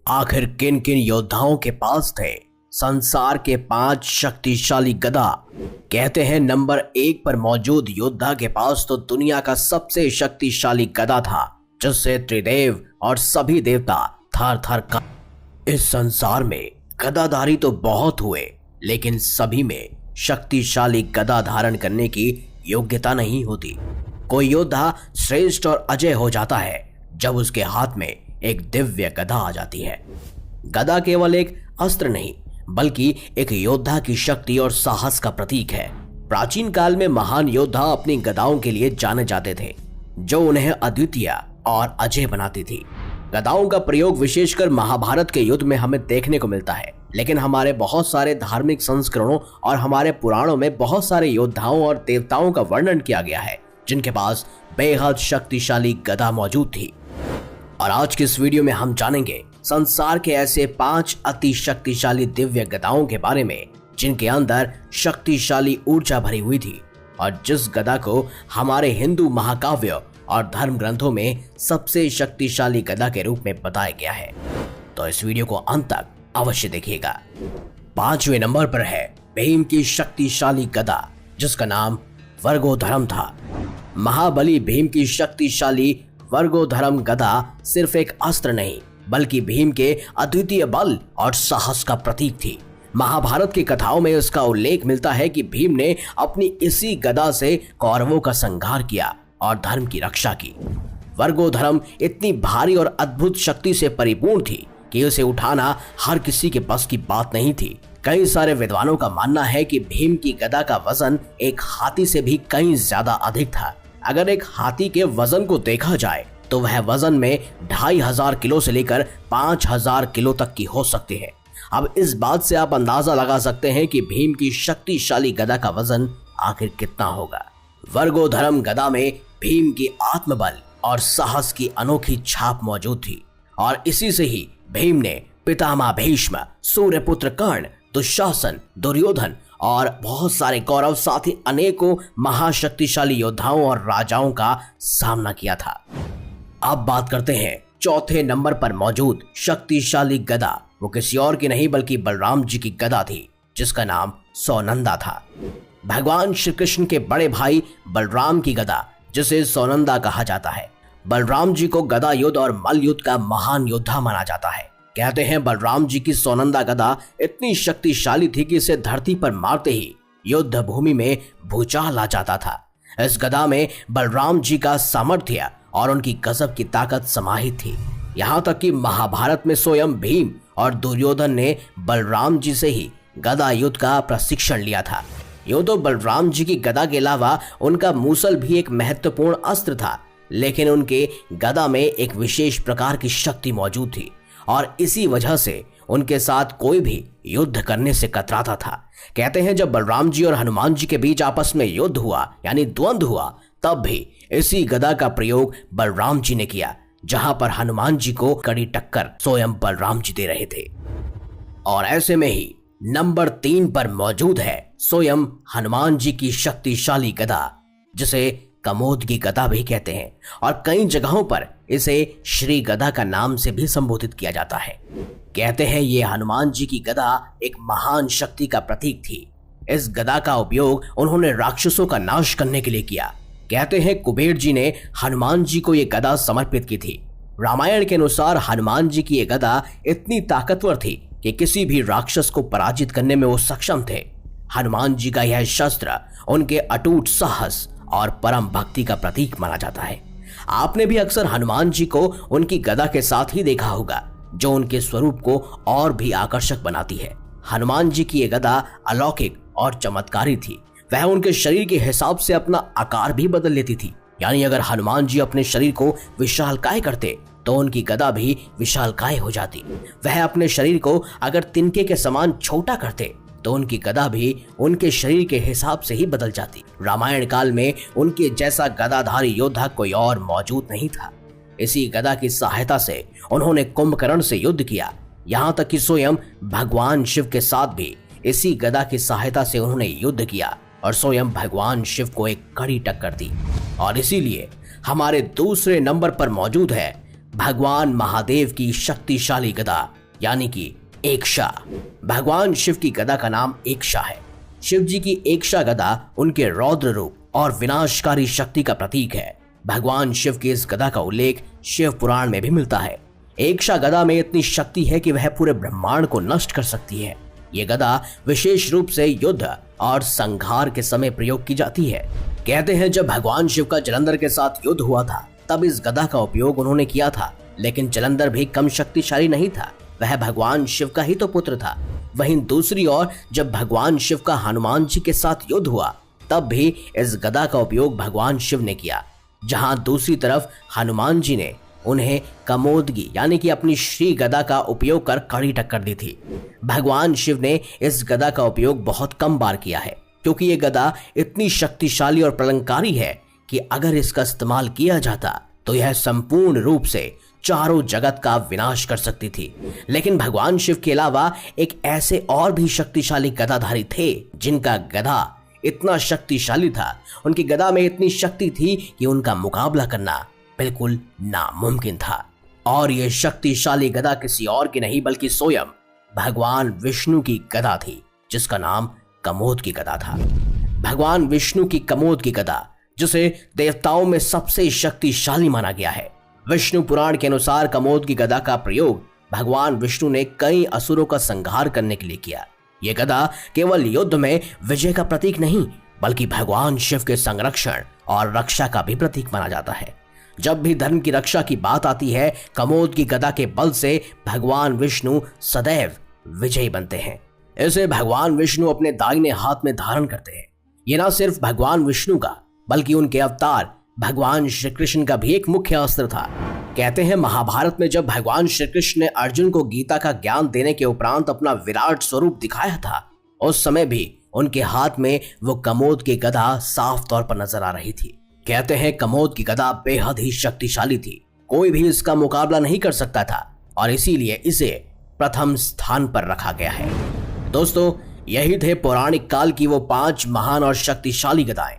आखिर किन किन योद्धाओं के पास थे संसार के 5 शक्तिशाली गदा। कहते हैं नंबर 1 पर मौजूद योद्धा के पास तो दुनिया का सबसे शक्तिशाली गदा था, जिससे त्रिदेव और सभी देवता थर थर का। इस संसार में गदाधारी तो बहुत हुए, लेकिन सभी में शक्तिशाली गदा धारण करने की योग्यता नहीं होती। कोई योद्धा श्रेष्ठ और अजय हो जाता है जब उसके हाथ में एक दिव्य गदा आ जाती है। गदा केवल एक अस्त्र नहीं, बल्कि एक योद्धा की शक्ति और साहस का प्रतीक है। प्राचीन काल में महान योद्धा अपनी गदाओं के लिए जाने जाते थे, जो उन्हें अद्वितीय और अजय बनाती थी। गदाओं का प्रयोग विशेषकर महाभारत के युद्ध में हमें देखने को मिलता है, लेकिन हमारे बहुत सारे धार्मिक संस्करणों और हमारे पुराणों में बहुत सारे योद्धाओं और देवताओं का वर्णन किया गया है, जिनके पास बेहद शक्तिशाली गदा मौजूद थी। और आज के इस वीडियो में हम जानेंगे संसार के ऐसे 5 अति शक्तिशाली दिव्य गदाओं के बारे में, जिनके अंदर शक्तिशाली ऊर्जा भरी हुई थी और जिस गदा को हमारे हिंदू महाकाव्य और धर्म ग्रंथों में सबसे शक्तिशाली गदा के रूप में बताया गया है। तो इस वीडियो को अंत तक अवश्य देखिएगा। 5वें नंबर पर है भीम की शक्तिशाली गदा, जिसका नाम वर्गोधरम था। महाबली भीम की शक्तिशाली वर्गोधरम गदा सिर्फ एक अस्त्र नहीं, बल्कि भीम के अद्वितीय बल और साहस का प्रतीक थी। महाभारत की कथाओं में इसका उल्लेख मिलता है कि भीम ने अपनी इसी गदा से कौरवों का संहार किया और धर्म की रक्षा की। वर्गोधरम इतनी भारी और अद्भुत शक्ति से परिपूर्ण थी कि उसे उठाना हर किसी के बस की बात नहीं थी। कई सारे विद्वानों का मानना है कि भीम की गदा का वजन एक हाथी से भी कहीं ज्यादा अधिक था। अगर एक हाथी के वजन को देखा जाए तो वह वजन में 2500 किलो से लेकर 5000 किलो तक की हो सकती है। अब इस बात से आप अंदाजा लगा सकते हैं कि भीम की शक्तिशाली गदा का वजन आखिर कितना होगा। वर्गोधरम गदा में भीम की आत्मबल और साहस की अनोखी छाप मौजूद थी, और इसी से ही भीम ने पितामह भीष्म, सूर्यपुत्र कर्ण, दुशासन, दुर्योधन और बहुत सारे कौरव साथ ही अनेकों महाशक्तिशाली योद्धाओं और राजाओं का सामना किया था। अब बात करते हैं 4थे नंबर पर मौजूद शक्तिशाली गदा। वो किसी और की नहीं बल्कि बलराम जी की गदा थी, जिसका नाम सौनंदा था। भगवान श्री कृष्ण के बड़े भाई बलराम की गदा, जिसे सौनंदा कहा जाता है। बलराम जी को गदा युद्ध और मल्ल युद्ध का महान योद्धा माना जाता है। कहते हैं बलराम जी की सौनंदा गदा इतनी शक्तिशाली थी कि इसे धरती पर मारते ही युद्ध भूमि में भूचाल आ जाता था। इस गदा में बलराम जी का सामर्थ्य और उनकी गजब की ताकत समाहित थी। यहाँ तक कि महाभारत में स्वयं भीम और दुर्योधन ने बलराम जी से ही गदा युद्ध का प्रशिक्षण लिया था। यूं तो बलराम जी की गदा के अलावा उनका मूसल भी एक महत्वपूर्ण अस्त्र था, लेकिन उनके गदा में एक विशेष प्रकार की शक्ति मौजूद थी और इसी वजह से उनके साथ कोई भी युद्ध करने से कतराता था। कहते हैं जब बलराम जी और हनुमान जी के बीच आपस में युद्ध हुआ, यानी द्वंद्व हुआ, तब भी इसी गदा का प्रयोग बलराम जी ने किया, जहां पर हनुमान जी को कड़ी टक्कर स्वयं बलराम जी दे रहे थे। और ऐसे में ही नंबर 3 पर मौजूद है स्वयं हनुमान जी की शक्तिशाली गदा, जिसे कमोद की गदा भी कहते हैं, और कई जगहों पर इसे श्री गदा का नाम से भी संबोधित किया जाता है। कहते हैं ये हनुमान जी की गदा एक महान शक्ति का प्रतीक थी। इस गदा का उपयोग उन्होंने राक्षसों का नाश करने के लिए किया। कहते हैं कुबेर जी ने हनुमान जी को ये गदा समर्पित की थी। रामायण के अनुसार हनुमान जी की ये गदा इतनी ताकतवर थी कि किसी भी राक्षस को पराजित करने में वो सक्षम थे। हनुमान जी का यह शस्त्र उनके अटूट साहस और परम भक्ति का प्रतीक माना जाता है। आपने भी अक्सर हनुमान जी को उनकी गदा के साथ ही देखा होगा, जो उनके स्वरूप को और भी आकर्षक बनाती है। हनुमान जी की ये गदा अलौकिक और चमत्कारी थी। वह उनके शरीर के हिसाब से अपना आकार भी बदल लेती थी। यानी अगर हनुमान जी अपने शरीर को विशालकाय करते तो उनकी गदा भी विशालकाय हो जाती। वह अपने शरीर को अगर तिनके के समान छोटा करते तो उनकी गदा भी उनके शरीर के हिसाब से ही बदल जाती। रामायण काल में उनके जैसा गदाधारी योद्धा कोई और मौजूद नहीं था। इसी गदा की सहायता से उन्होंने कुंभकर्ण से युद्ध किया। यहाँ तक कि स्वयं भगवान शिव के साथ भी इसी गदा की सहायता से उन्होंने युद्ध किया और स्वयं भगवान शिव को एक कड़ी टक्कर दी। और इसीलिए हमारे दूसरे नंबर पर मौजूद है भगवान महादेव की शक्तिशाली गदा यानी कि एकशा। भगवान शिव की गदा का नाम एकशा है। शिव जी की एकशा गदा उनके रौद्र रूप और विनाशकारी शक्ति का प्रतीक है। भगवान शिव की इस गदा का उल्लेख शिव पुराण में भी मिलता है। एकशा गदा में इतनी शक्ति है कि वह पूरे ब्रह्मांड को नष्ट कर सकती है। ये गदा विशेष रूप से युद्ध और संहार के समय प्रयोग की जाती है। कहते हैं जब भगवान शिव का जलंधर के साथ युद्ध हुआ था तब इस गदा का उपयोग उन्होंने किया था, लेकिन जलंधर भी कम शक्तिशाली नहीं था, वह भगवान शिव का ही तो पुत्र था। वहीं दूसरी ओर जब भगवान शिव का हनुमान जी के साथ युद्ध हुआ तब भी इस गदा का उपयोग भगवान शिव ने किया। जहां दूसरी तरफ हनुमान जी ने उन्हें कमोदगी यानी कि अपनी श्री गदा का उपयोग कर कड़ी टक्कर दी थी। भगवान शिव ने इस गदा का उपयोग बहुत कम बार किया है, क्योंकि ये गदा इतनी शक्तिशाली और प्रलंकारी है कि अगर इसका इस्तेमाल किया जाता तो यह संपूर्ण रूप से चारों जगत का विनाश कर सकती थी। लेकिन भगवान शिव के अलावा एक ऐसे और भी शक्तिशाली गदाधारी थे जिनका गदा इतना शक्तिशाली था, उनकी गदा में इतनी शक्ति थी कि उनका मुकाबला करना बिल्कुल नामुमकिन था। और यह शक्तिशाली गदा किसी और की नहीं बल्कि स्वयं भगवान विष्णु की गदा थी, जिसका नाम कमोद की गदा था। भगवान विष्णु की कमोद की गदा, जिसे देवताओं में सबसे शक्तिशाली माना गया है। विष्णु पुराण के अनुसार कमोद की गदा का प्रयोग भगवान विष्णु ने कई असुरों का संहार करने के लिए किया। यह गदा केवल युद्ध में विजय का प्रतीक नहीं बल्कि भगवान शिव के संरक्षण और रक्षा का भी प्रतीक माना जाता है। जब भी धर्म की रक्षा की बात आती है, कमोद की गदा के बल से भगवान विष्णु सदैव विजयी बनते हैं। इसे भगवान विष्णु अपने दाहिने हाथ में धारण करते हैं। ये न सिर्फ भगवान विष्णु का बल्कि उनके अवतार भगवान श्री कृष्ण का भी एक मुख्य अस्त्र था। कहते हैं महाभारत में जब भगवान श्री कृष्ण ने अर्जुन को गीता का ज्ञान देने के उपरांत अपना विराट स्वरूप दिखाया था, उस समय भी उनके हाथ में वो कमोद की गदा साफ तौर पर नजर आ रही थी। कहते हैं कमोद की गदा बेहद ही शक्तिशाली थी, कोई भी इसका मुकाबला नहीं कर सकता था और इसीलिए इसे प्रथम स्थान पर रखा गया है। दोस्तों, यही थे पौराणिक काल की वो 5 महान और शक्तिशाली गदाएं।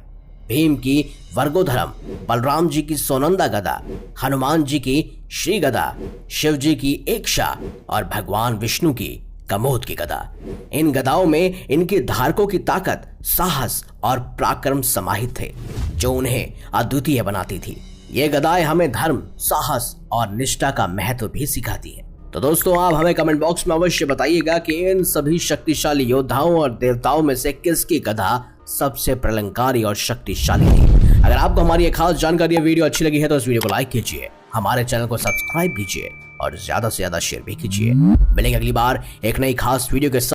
भीम की वर्गोधरम, बलराम जी की सोनंदा गदा, हनुमान जी की श्री गदा, शिव जी की एकशा और भगवान विष्णु की कमोद की गदा। इन गदाओं में इनके धारकों की ताकत, साहस और पराक्रम समाहित थे जो उन्हें अद्वितीय बनाती थी। ये गदाएं हमें धर्म, साहस और निष्ठा का महत्व भी सिखाती है। तो दोस्तों, आप हमें कमेंट बॉक्स में अवश्य बताइएगा कि इन सभी शक्तिशाली योद्धाओं और देवताओं में से किसकी गदा सबसे प्रलंकारी और शक्तिशाली थी। अगर आपको हमारी ये खास जानकारी या वीडियो अच्छी लगी है तो इस वीडियो को लाइक कीजिए, हमारे चैनल को सब्सक्राइब कीजिए और ज्यादा से ज्यादा शेयर भी कीजिए। मिलेंगे अगली बार एक नई खास वीडियो के साथ।